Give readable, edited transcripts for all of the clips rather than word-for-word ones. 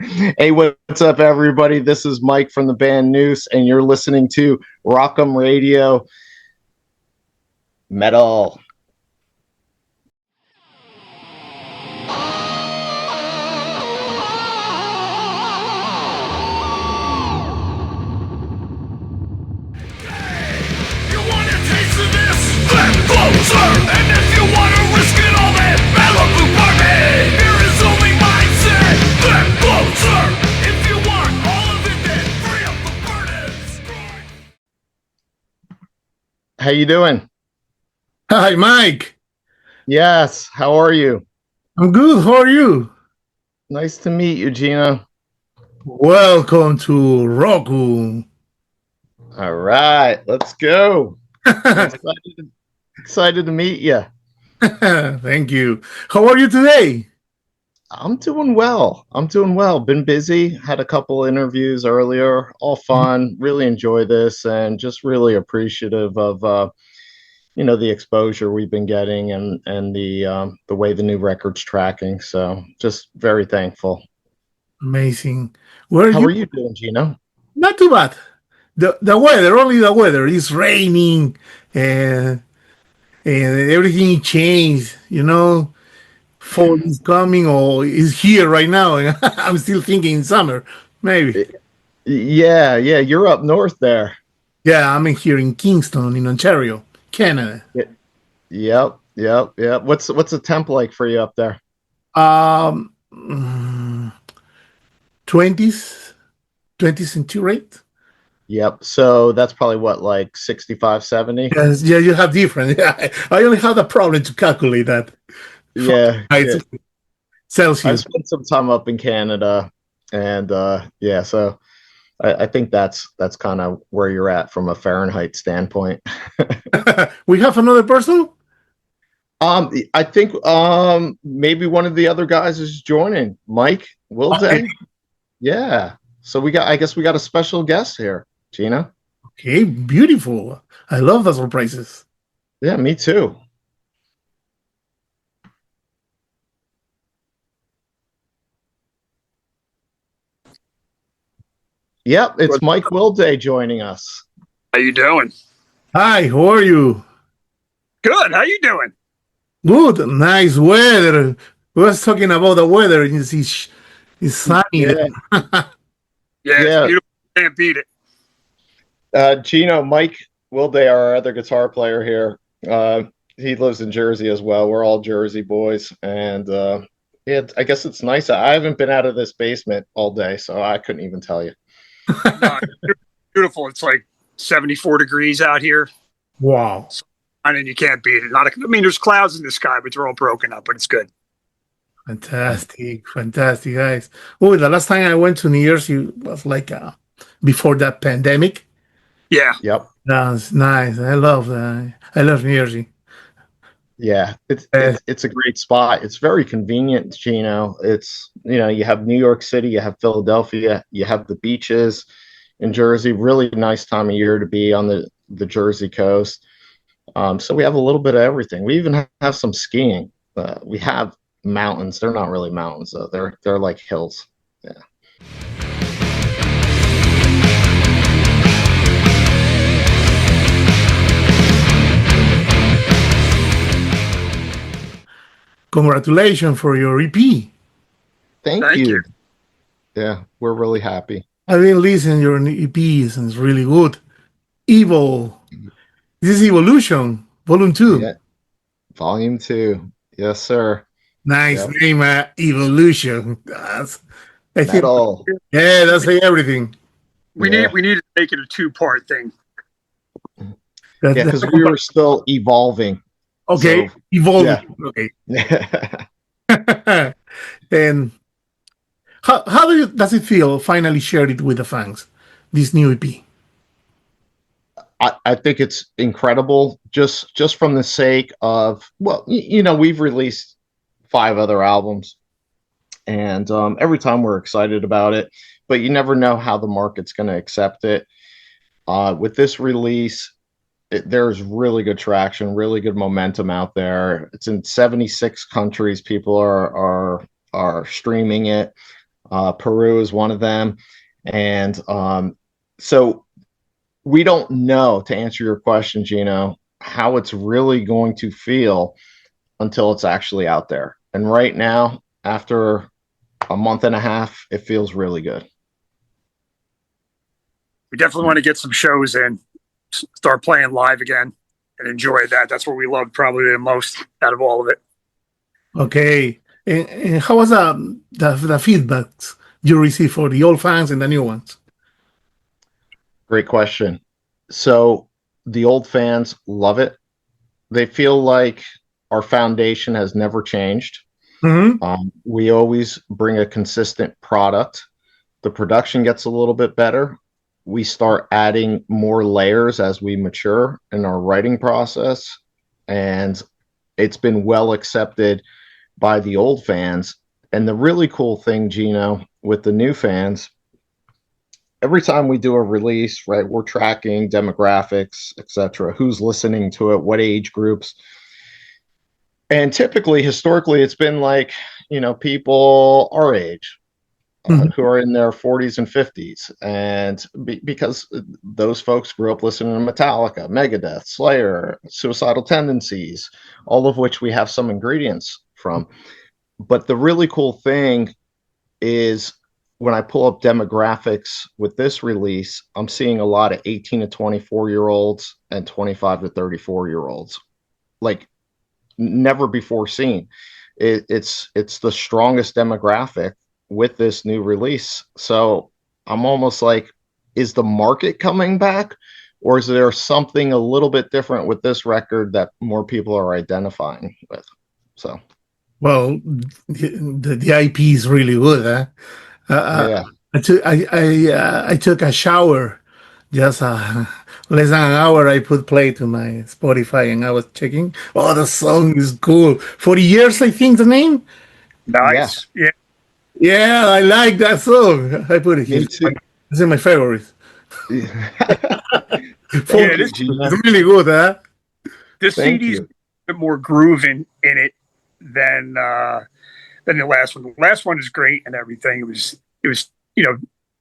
Hey, what's up, everybody? This is Mike from the band NUSE, and you're listening to Rockum Radio Metal. You want a taste of this? Then closer! And if you want to risk it all, then Malibu party! Here is only mindset! Then closer! If you want all of it, then free up the burdens! How you doing? Hi, Mike. Yes, how are you? I'm good. How are you? Nice to meet you, Gino. Welcome to Rockum. All right, let's go. Excited to meet you. Thank you. How are you today? I'm doing well. Been busy. Had a couple interviews earlier. All fun. Really enjoy this, and just really appreciative of the exposure we've been getting and the way the new record's tracking. So just very thankful. Amazing. How are you doing, Gino? Not too bad. The weather, only the weather. It's raining and everything changed. Fall is coming or is here right now. And I'm still thinking summer, maybe. Yeah. You're up north there. Yeah, I'm here in Kingston, in Ontario, Canada. Yep. What's the temp like for you up there? 20s centigrade. Yep. So that's probably what, like 65, 70? Yes, yeah, you have different. Yeah, I only have the problem to calculate that. Yeah. Celsius. I spent some time up in Canada, and so I think that's kind of where you're at from a Fahrenheit standpoint. We have another person. I think maybe one of the other guys is joining, Mike Wilday. Okay. Yeah. So I guess we got a special guest here, Gina. Okay, beautiful. I love the surprises. Yeah, me too. Yep, it's Mike Wilday joining us. How you doing? Hi, how are you? Good. How you doing? Good. Nice weather. We was talking about the weather. It's sunny. Yeah. It's beautiful. Can't beat it. Gino, Mike Wilday, our other guitar player here. He lives in Jersey as well. We're all Jersey boys, and I guess it's nice. I haven't been out of this basement all day, so I couldn't even tell you. No, beautiful. It's like 74 degrees out here. Wow. And you can't beat it. There's clouds in the sky, but they're all broken up, but it's good. Fantastic, guys. Oh, the last time I went to New Jersey was like before that pandemic. Yeah. Yep. That's nice. I love New Jersey. Yeah, it's a great spot. It's very convenient, Gino. It's, you have New York City, you have Philadelphia, you have the beaches in Jersey. Really nice time of year to be on the Jersey coast. So we have a little bit of everything. We even have some skiing. We have mountains. They're not really mountains though. They're like hills. Yeah. Congratulations for your EP. Thank you. Yeah, we're really happy. I've been listening to your EPs and it's really good. Evil. This is Evilution, Volume 2. Yeah. Volume 2. Yes, sir. Nice name, Evilution. That's metal. Yeah, that's like everything. We need to make it a two-part thing. Yeah, because we were still evolving. Okay, so, evolving. Yeah. Okay. And how does it feel finally shared it with the fans, this new EP? I think it's incredible, just from the sake of, we've released 5 other albums, and every time we're excited about it, but you never know how the market's going to accept it. With this release, there's really good traction, really good momentum out there. It's in 76 countries. People are streaming it. Peru is one of them. And so we don't know, to answer your question, Gino, how it's really going to feel until it's actually out there. And right now, after a month and a half, it feels really good. We definitely want to get some shows in, start playing live again, and enjoy that. That's what we loved probably the most out of all of it. Okay. And how was the feedback you received for the old fans and the new ones? Great question. So the old fans love it. They feel like our foundation has never changed. We always bring a consistent product. The production gets a little bit better. We start adding more layers as we mature in our writing process. And it's been well accepted by the old fans. And the really cool thing, Gino, with the new fans, every time we do a release, right, we're tracking demographics, etc., who's listening to it, what age groups. And typically, historically, it's been like, people our age who are in their 40s and 50s. And because those folks grew up listening to Metallica, Megadeth, Slayer, Suicidal Tendencies, all of which we have some ingredients from. But the really cool thing is when I pull up demographics with this release, I'm seeing a lot of 18 to 24-year-olds and 25 to 34-year-olds. Like, never before seen. It's the strongest demographic with this new release. So I'm almost like, is the market coming back, or is there something a little bit different with this record that more people are identifying with? So, well, the IP is really good. yeah. I took a shower just less than an hour. I put play to my Spotify and I was checking. Oh, the song is cool. 40 years, I think the name. Nice. Yeah. Yeah, I like that song. I put it here. It's in my favorites. It's really good, huh? This CD's a bit more groove in it than the last one. The last one is great and everything. It was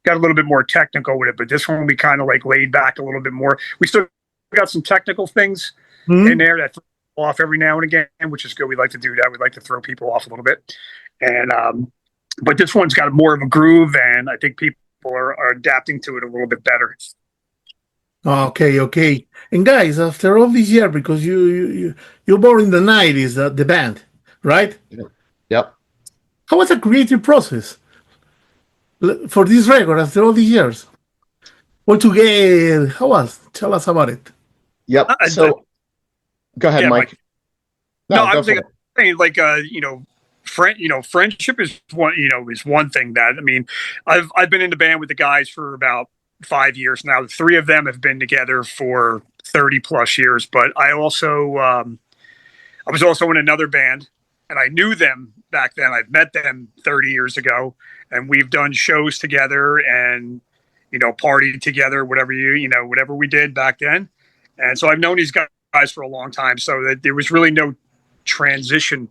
got a little bit more technical with it, but this one we kind of like laid back a little bit more. We still got some technical things in there that throw off every now and again, which is good. We like to do that. We like to throw people off a little bit, and but this one's got more of a groove, and I think people are adapting to it a little bit better. Okay. And guys, after all this year, because you're born in the 90s, the band, right? Yep. How was the creative process for this record after all these years? What to get? How was? Tell us about it. Yep. So, go ahead, Mike. No, I'm saying like friendship is one thing that, I mean, I've been in the band with the guys for about 5 years now. The three of them have been together for 30 plus years, but I was also in another band, and I knew them back then. I've met them 30 years ago, and we've done shows together and partied together, whatever we did back then. And so I've known these guys for a long time, so that there was really no transition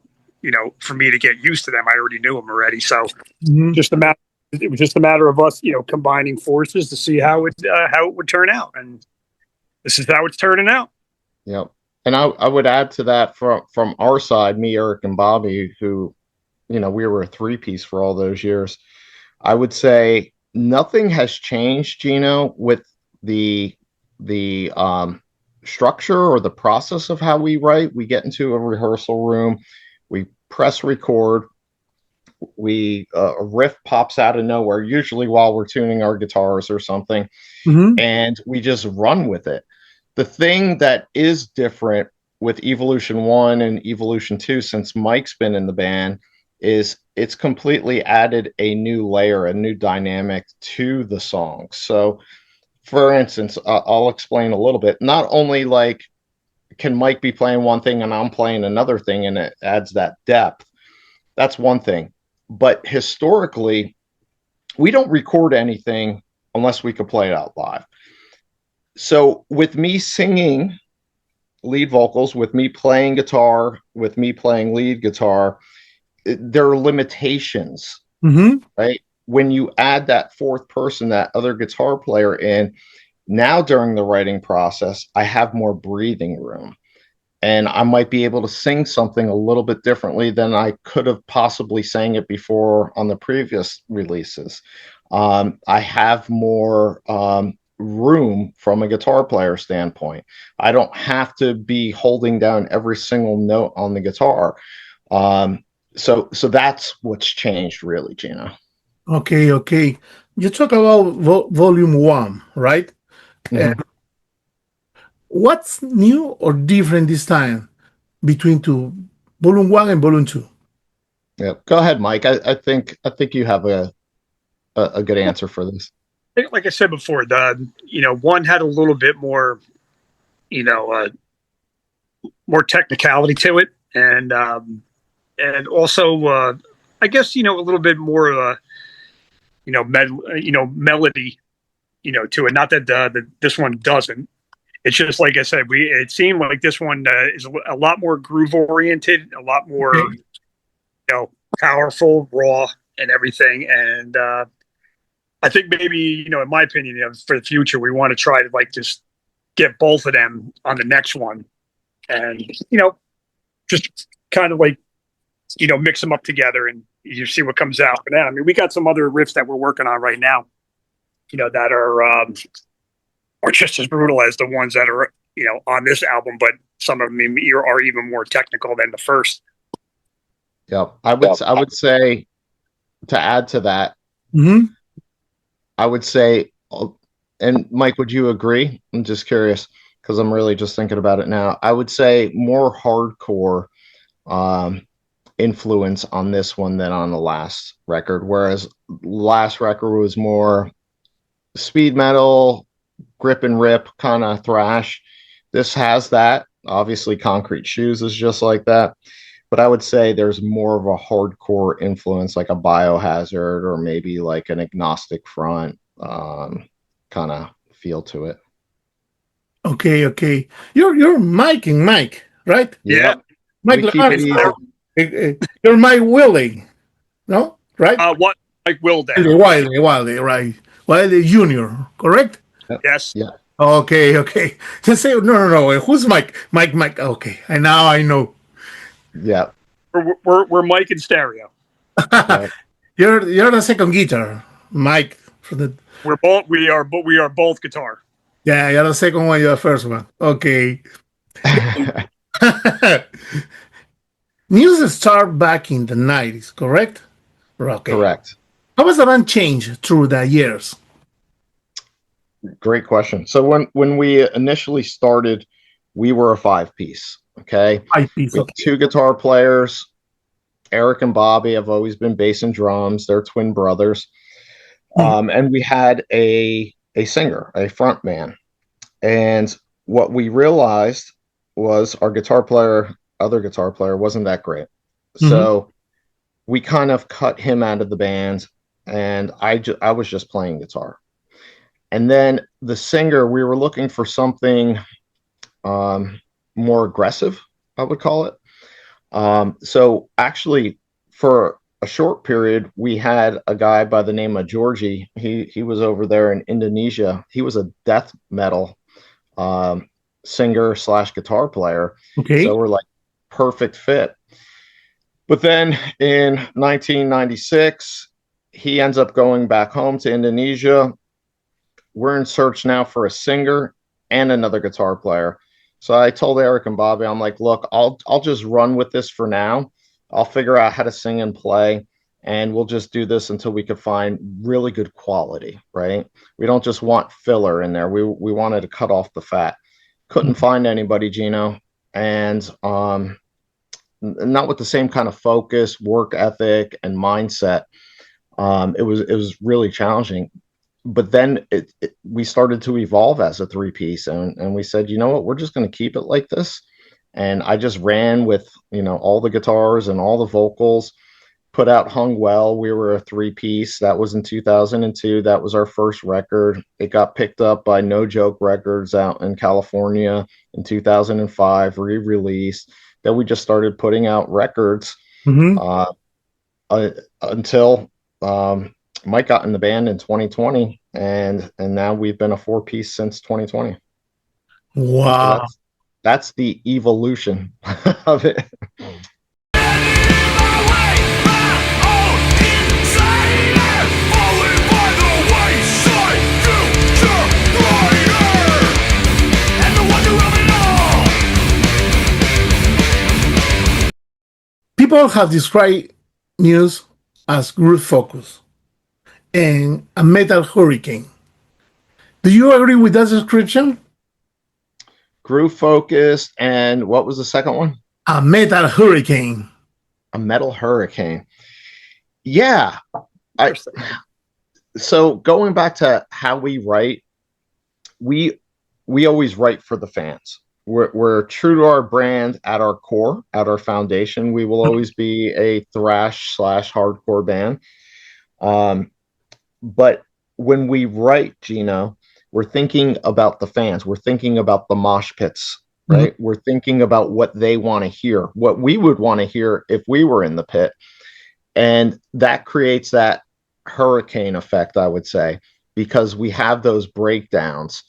for me to get used to them. I already knew them already. So it was just a matter of us, combining forces to see how it would turn out. And this is how it's turning out. Yep. And I would add to that from our side, me, Eric, and Bobby, who, we were a three-piece for all those years. I would say nothing has changed, Gino, with the structure or the process of how we write. We get into a rehearsal room, we press record, a riff pops out of nowhere, usually while we're tuning our guitars or something, and we just run with it. The thing that is different with Evilution 1 and Evilution 2, since Mike's been in the band, is it's completely added a new layer, a new dynamic to the song. So, for instance, I'll explain a little bit. Not only like can Mike be playing one thing and I'm playing another thing, and it adds that depth. That's one thing. But historically, we don't record anything unless we could play it out live. So with me singing lead vocals, with me playing guitar, with me playing lead guitar, there are limitations, right? when you add that fourth person, that other guitar player in, now during the writing process, I have more breathing room. And I might be able to sing something a little bit differently than I could have possibly sang it before on the previous releases. I have more room from a guitar player standpoint. I don't have to be holding down every single note on the guitar. So that's what's changed, really, Gino. Okay. You talk about volume 1, right? Mm-hmm. What's new or different this time between volume 1 and volume 2? Yeah, go ahead, Mike. I think you have a good answer for this. Like I said before, one had a little bit more, more technicality to it, and also, I guess, a little bit more, melody, to it. Not that this one doesn't. It's just like I said, it seemed like this one is a lot more groove oriented, a lot more, powerful, raw, and everything. And I think maybe, in my opinion, for the future, we want to try to just get both of them on the next one, and just kind of mix them up together and you see what comes out. But then, I mean, we got some other riffs that we're working on right now, that are just as brutal as the ones that are, on this album, but some of them are even more technical than the first. Yeah, I would say, to add to that, Mm-hmm. I would say, and Mike, would you agree? I'm just curious because I'm really just thinking about it now. I would say more hardcore influence on this one than on the last record, whereas last record was more speed metal, grip and rip kind of thrash. This has that. Obviously, Concrete Shoes is just like that. But I would say there's more of a hardcore influence, like a Biohazard or maybe like an Agnostic Front kind of feel to it. Okay. You're Mike and Mike, right? Yeah. Mike LaMastro. You're Mike Wilday, no? Right? What? Mike Wilday. Wilday, right? Wilday Jr, correct? Yes. Yeah. Okay. Just say no. Who's Mike? Mike. Okay, and now I know. Yeah. We're Mike in stereo. Yeah. You're the second guitar, Mike. We are both guitar. Yeah, you're the second one. You're the first one. Okay. NUSE started back in the 90s, correct? Okay. Correct. How has the band changed through the years? Great question. So when we initially started, we were a 5-piece. Okay. 5-piece. With 2 guitar players. Eric and Bobby have always been bass and drums. They're twin brothers. And we had a singer, a front man. And what we realized was our other guitar player wasn't that great. Mm-hmm. So we kind of cut him out of the band, and I was just playing guitar. And then the singer, we were looking for something more aggressive, I would call it. So actually, for a short period, we had a guy by the name of Georgie. He was over there in Indonesia. He was a death metal singer / guitar player. Okay. So we're like, perfect fit. But then in 1996, he ends up going back home to Indonesia. We're in search now for a singer and another guitar player. So I told Eric and Bobby, I'm like, look, I'll just run with this for now. I'll figure out how to sing and play, and we'll just do this until we could find really good quality, right? We don't just want filler in there. We wanted to cut off the fat. Couldn't find anybody, Gino, and not with the same kind of focus, work ethic, and mindset. It was really challenging. But then we started to evolve as a 3-piece, and we said, you know what, we're just going to keep it like this. And I just ran with, all the guitars and all the vocals, put out Hung Well. We were a 3-piece. That was in 2002. That was our first record. It got picked up by No Joke Records out in California in 2005, re-released. Then we just started putting out records until Mike got in the band in 2020, and now we've been a 4-piece since 2020. So Wow. that's the evolution of it. People have described NUSE as groove focus and a metal hurricane. Do you agree with that description? Groove focused, and what was the second one? A metal hurricane. A metal hurricane. Yeah. So going back to how we write, we always write for the fans. We're true to our brand at our core, at our foundation. We will always be a thrash / hardcore band. But when we write, Gino, we're thinking about the fans. We're thinking about the mosh pits, right? Mm-hmm. We're thinking about what they want to hear, what we would want to hear if we were in the pit. And that creates that hurricane effect, I would say, because we have those breakdowns.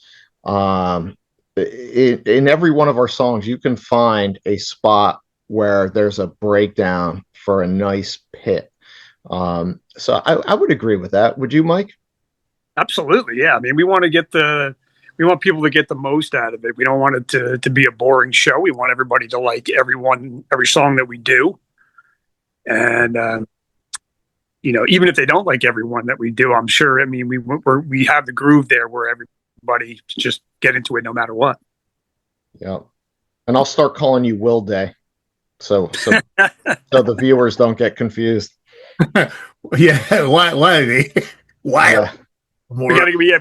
In every one of our songs, you can find a spot where there's a breakdown for a nice pit. So I would agree with that. Would you, Mike? Absolutely, yeah. I mean, we want people to get the most out of it. We don't want it to be a boring show. We want everybody to like every song that we do. And even if they don't like everyone that we do, I'm sure. I mean, we have the groove there where everybody just get into it no matter what. Yeah, and I'll start calling you Wilday, so the viewers don't get confused. Yeah, why? Why? Yeah. We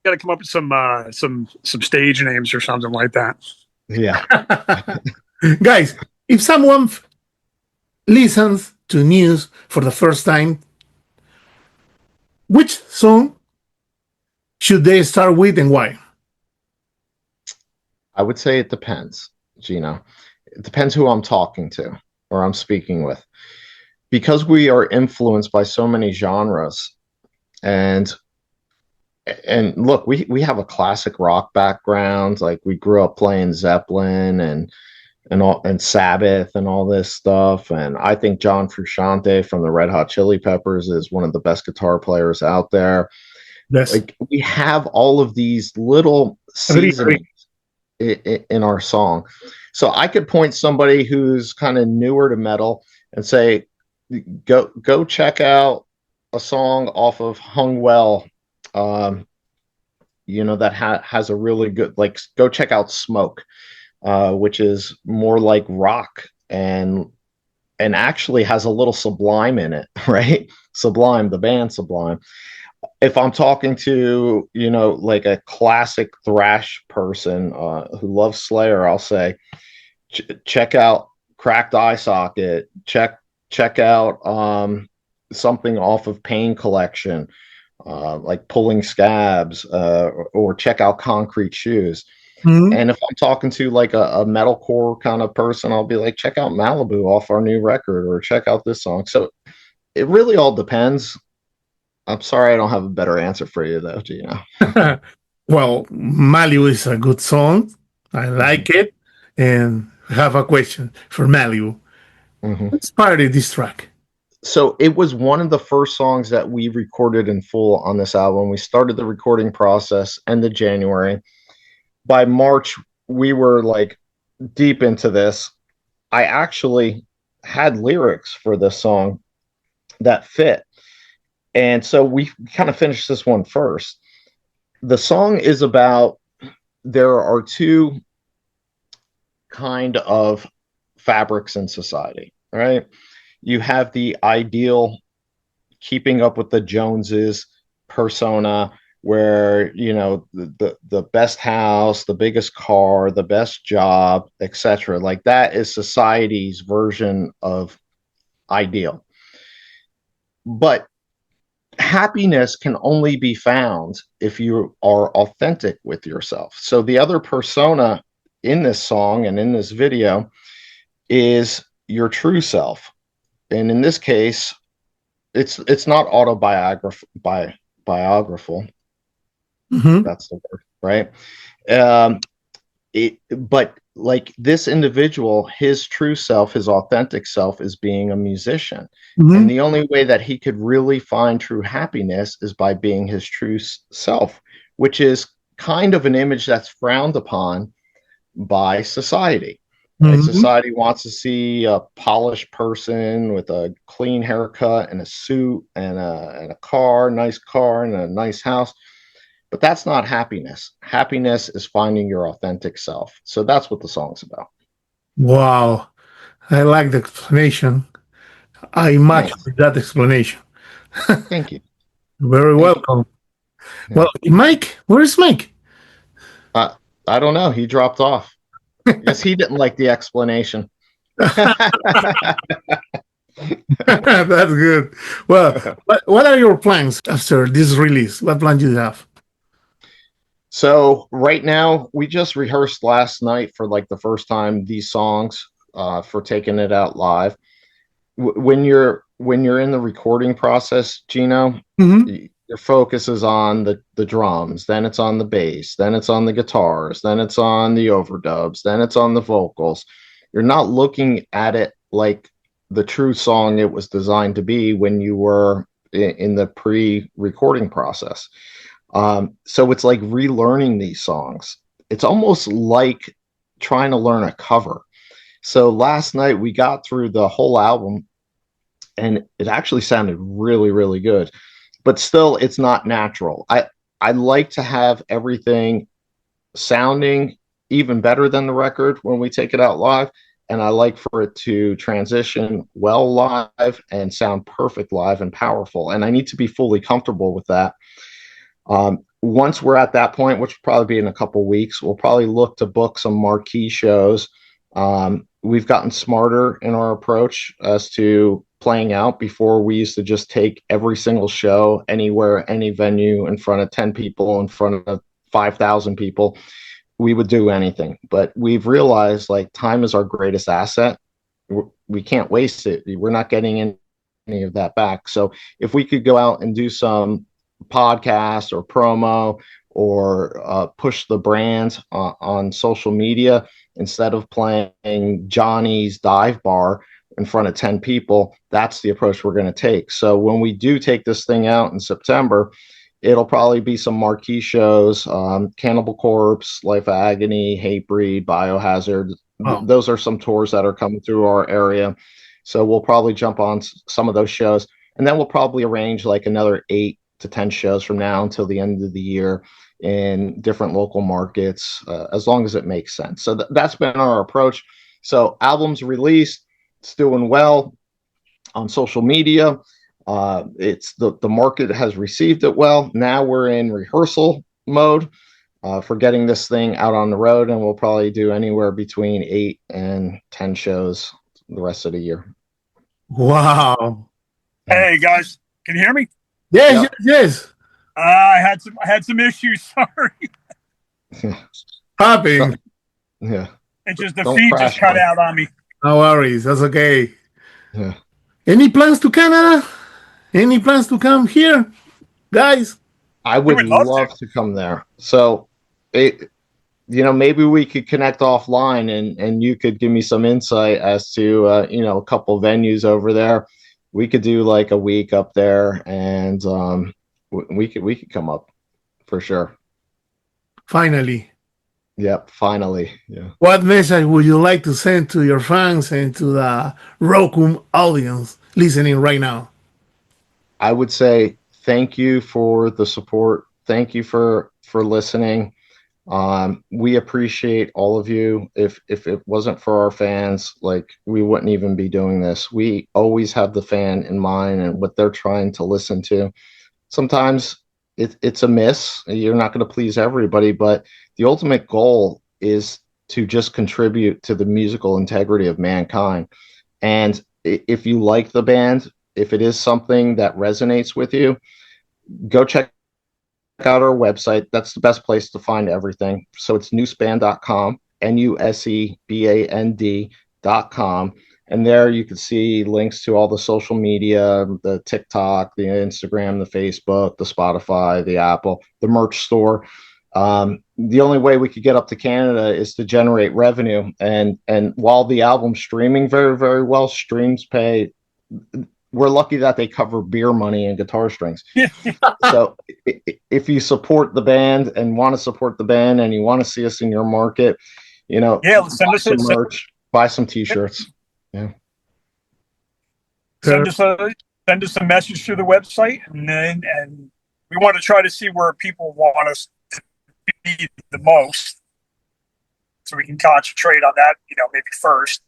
gotta come up with some stage names or something like that. Yeah. Guys, if someone listens to NUSE for the first time, which song should they start with and why? I would say it depends, Gino. It depends who I'm talking to or I'm speaking with. Because we are influenced by so many genres, and look, we have a classic rock background. Like, we grew up playing Zeppelin and Sabbath and all this stuff. And I think John Frusciante from the Red Hot Chili Peppers is one of the best guitar players out there. Yes. Like, we have all of these little seasonings in our song. So I could point somebody who's kind of newer to metal and say, go check out a song off of Hung Well, that has a really good, like, go check out Smoke, which is more like rock and actually has a little Sublime in it, right? Sublime, the band Sublime. If I'm talking to, like a classic thrash person who loves Slayer, I'll say, check out Cracked Eye Socket, check out something off of Pain Collection, like Pulling Scabs, or check out Concrete Shoes. Mm-hmm. And if I'm talking to like a metalcore kind of person, I'll be like, check out Malibu off our new record, or check out this song. So it really all depends. I'm sorry I don't have a better answer for you, though, Gino. Well, Malibu is a good song. I like it. And I have a question for Malibu. Mm-hmm. What inspired this track? So it was one of the first songs that we recorded in full on this album. We started the recording process end of January. By March, we were like deep into this. I actually had lyrics for this song that fit. And so we kind of finished this one first. The song is about, there are two kind of fabrics in society, right? You have the ideal keeping up with the Joneses persona, where, the best house, the biggest car, the best job, etc. Like, that is society's version of ideal. But happiness can only be found if you are authentic with yourself. So the other persona in this song and in this video is your true self. And in this case, it's not biographical. Mm-hmm. That's the word, right? But like this individual, his true self, his authentic self, is being a musician, Mm-hmm. and the only way that he could really find true happiness is by being his true self, which is kind of an image that's frowned upon by society. Right? Mm-hmm. Society wants to see a polished person with a clean haircut and a suit and a car, nice car, and a nice house. But that's not happiness. Happiness is finding your authentic self. So that's what the song's about. Wow. I like the explanation. I match Thanks. with that explanation. Thank you. Very Thank you. welcome. Yeah. Well, Mike, where's Mike? I don't know. He dropped off. Yes, he didn't like the explanation. That's good. Well, what are your plans after this release? What plans do you have? So right now, we just rehearsed last night for like the first time these songs for taking it out live. When you're in the recording process, Gino, Mm-hmm. your focus is on the drums, then it's on the bass, then it's on the guitars, then it's on the overdubs, then it's on the vocals. You're not looking at it like the true song it was designed to be when you were in the pre-recording process. So it's like relearning these songs. It's almost like trying to learn a cover. So last night we got through the whole album and it actually sounded really, really good. But still, it's not natural. I like to have everything sounding even better than the record when we take it out live. And I like for it to transition well live and sound perfect live and powerful. And I need to be fully comfortable with that. Once we're at that point, which will probably be in a couple of weeks, we'll probably look to book some marquee shows. We've gotten smarter in our approach as to playing out. Before, we used to just take every single show anywhere, any venue, in front of 10 people, in front of 5,000 people. We would do anything. But we've realized like time is our greatest asset. We can't waste it. We're not getting any of that back. So if we could go out and do some podcast or promo or push the brand on social media instead of playing Johnny's Dive Bar in front of 10 people, that's the approach we're going to take. So when we do take this thing out in September, it'll probably be some marquee shows, Cannibal Corpse, Life of Agony, Hatebreed, Biohazard. Oh. Those are some tours that are coming through our area. So we'll probably jump on some of those shows. And then we'll probably arrange like another 8 to 10 shows from now until the end of the year in different local markets, as long as it makes sense. So that's been our approach. So albums released, it's doing well on social media. It's the market has received it well. Now we're in rehearsal mode for getting this thing out on the road, and we'll probably do anywhere between 8 and 10 shows the rest of the year. Wow. Hey guys, can you hear me? Yes, Yep. yes. I had some issues. Sorry, Happening. Yeah. it just the Don't feed crash, just cut man. out on me. No worries. That's okay. Yeah. Any plans to Canada? Any plans to come here, guys? I would would love love to come there. So maybe we could connect offline and you could give me some insight as to a couple venues over there. We could do like a week up there, and we could come up for sure. Finally. Yep, finally. Yeah. What message would you like to send to your fans and to the Rockum audience listening right now? I would say thank you for the support. Thank you for listening. We appreciate all of you. If it wasn't for our fans, like, we wouldn't even be doing this. We always have the fan in mind and what they're trying to listen to. Sometimes it's a miss. You're not going to please everybody, but the ultimate goal is to just contribute to the musical integrity of mankind. And if you like the band, if it is something that resonates with you, go check out our website. That's the best place to find everything. So it's nuseband.com, NUSEBAND.com. And there you can see links to all the social media, the TikTok, the Instagram, the Facebook, the Spotify, the Apple, the merch store. The only way we could get up to Canada is to generate revenue. And while the album's streaming very, very well, streams pay. We're lucky that they cover beer money and guitar strings. So if you support the band and want to support the band and you want to see us in your market, Yeah, send buy us some merch, buy some t-shirts. Yeah. Send us a message through the website, and we want to try to see where people want us to be the most, so we can concentrate on that. Maybe first.